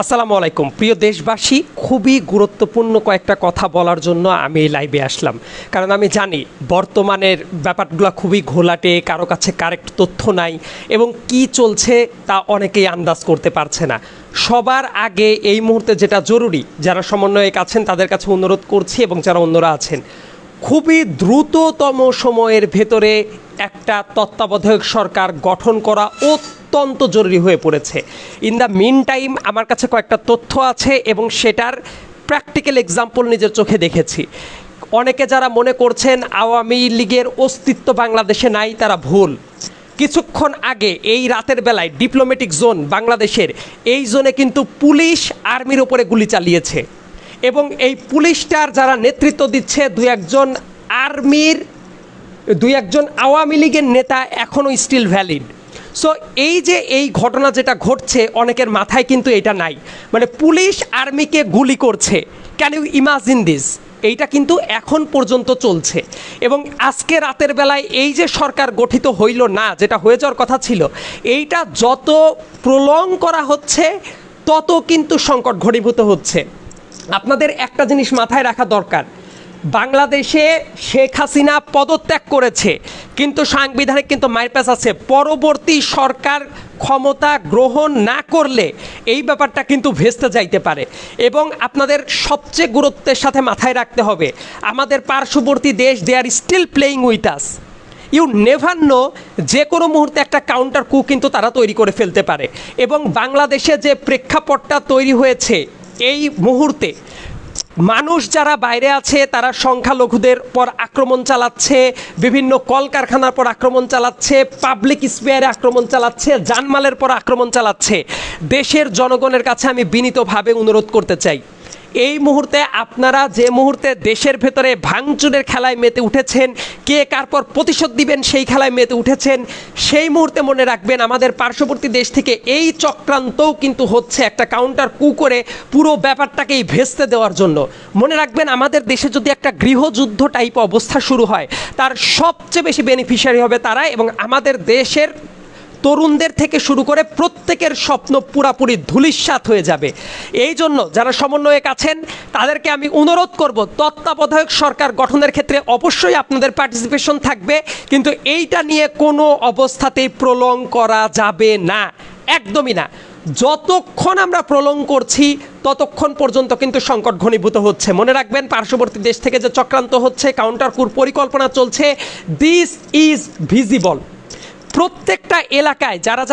আসসালামু আলাইকুম প্রিয় দেশবাসী, খুবই গুরুত্বপূর্ণ কয়েকটা কথা বলার জন্য আমি এই লাইভে আসলাম। কারণ আমি জানি বর্তমানের ব্যাপারগুলো খুবই ঘোলাটে, কারো কাছে কারেক্ট তথ্য নাই এবং কি চলছে তা অনেকেই আন্দাজ করতে পারছে না। সবার আগে এই মুহূর্তে যেটা জরুরি, যারা সমন্বয়ক আছেন তাদের কাছে অনুরোধ করছি এবং যারা অন্যরা আছেন, খুবই দ্রুততম সময়ের ভেতরে একটা তত্ত্বাবধায়ক সরকার গঠন করা অত্যন্ত জরুরি হয়ে পড়েছে। ইন দ্য মিন টাইম আমার কাছে কয়েকটা তথ্য আছে এবং সেটার প্র্যাকটিক্যাল এক্সাম্পল নিজের চোখে দেখেছি। অনেকে যারা মনে করছেন আওয়ামী লীগের অস্তিত্ব বাংলাদেশে নাই, তারা ভুল। কিছুক্ষণ আগে এই রাতের বেলায় ডিপ্লোম্যাটিক জোন বাংলাদেশের, এই জোনে কিন্তু পুলিশ আর্মির ওপরে গুলি চালিয়েছে এবং এই পুলিশটার যারা নেতৃত্ব দিচ্ছে দুই একজন আওয়ামী লীগের নেতা এখনও স্টিল ভ্যালিড। সো এই ঘটনা যেটা ঘটছে, অনেকের মাথায় কিন্তু এটা নাই, মানে পুলিশ আর্মিকে গুলি করছে। Can you imagine this? এইটা কিন্তু এখন পর্যন্ত চলছে এবং আজকে রাতের বেলায় এই যে সরকার গঠিত হইল না, যেটা হয়ে যাওয়ার কথা ছিল, এইটা যত প্রলং করা হচ্ছে তত কিন্তু সংকট ঘনীভূত হচ্ছে। আপনাদের একটা জিনিস মাথায় রাখা দরকার, বাংলাদেশে শেখ হাসিনা পদত্যাগ করেছে কিন্তু সাংবিধানিক কিন্তু মাইরপ্যাচ আছে। পরবর্তী সরকার ক্ষমতা গ্রহণ না করলে এই ব্যাপারটা কিন্তু ভেস্তে যাইতে পারে এবং আপনাদের সবচেয়ে গুরুত্বের সাথে মাথায় রাখতে হবে, আমাদের পার্শ্ববর্তী দেশ, they are still playing with us. You never know, যে কোনো মুহূর্তে একটা কাউন্টার কু কিন্তু তারা তৈরি করে ফেলতে পারে এবং বাংলাদেশে যে প্রেক্ষাপটটা তৈরি হয়েছে এই মুহূর্তে, মানুষ যারা বাইরে আছে তারা সংখ্যালঘুদের পর আক্রমণ চালাচ্ছে, বিভিন্ন কলকারখানার পর আক্রমণ চালাচ্ছে, পাবলিক স্পেয়ারে আক্রমণ চালাচ্ছে, জানমালের পর আক্রমণ চালাচ্ছে। দেশের জনগণের কাছে আমি বিনীতভাবে অনুরোধ করতে চাই, এই মুহূর্তে আপনারা যে মুহূর্তে দেশের ভেতরে ভাঙচুরের খেলায় মেতে উঠেছেন, কে কার পর প্রতিশোধ দিবেন সেই খেলায় মেতে উঠেছেন, সেই মুহূর্তে মনে রাখবেন আমাদের পার্শ্ববর্তী দেশ থেকে এই চক্রান্তও কিন্তু হচ্ছে একটা কাউন্টার কু করে পুরো ব্যাপারটাকেই ভেস্তে দেওয়ার জন্য। মনে রাখবেন আমাদের দেশে যদি একটা গৃহযুদ্ধ টাইপ অবস্থা শুরু হয়, তার সবচেয়ে বেশি বেনিফিশিয়ারি হবে তারা এবং আমাদের দেশের তরুণদের থেকে শুরু করে প্রত্যেকের স্বপ্ন পুরাপুরি ধূলিসাৎ হয়ে যাবে। এই জন্য যারা সমন্বয়ক আছেন তাদেরকে আমি অনুরোধ করব, তত্ত্বাবধায়ক সরকার গঠনের ক্ষেত্রে অবশ্যই আপনাদের পার্টিসিপেশন থাকবে, কিন্তু এইটা নিয়ে কোনো অবস্থাতেই প্রলং করা যাবে না, একদমই না। যতক্ষণ আমরা প্রলং করছি ততক্ষণ পর্যন্ত কিন্তু সংকট ঘনীভূত হচ্ছে। মনে রাখবেন পার্শ্ববর্তী দেশ থেকে যে চক্রান্ত হচ্ছে, কাউন্টার কুর পরিকল্পনা চলছে, দিস ইজ ভিজিবল। প্রত্যেকটা এলাকায় যারা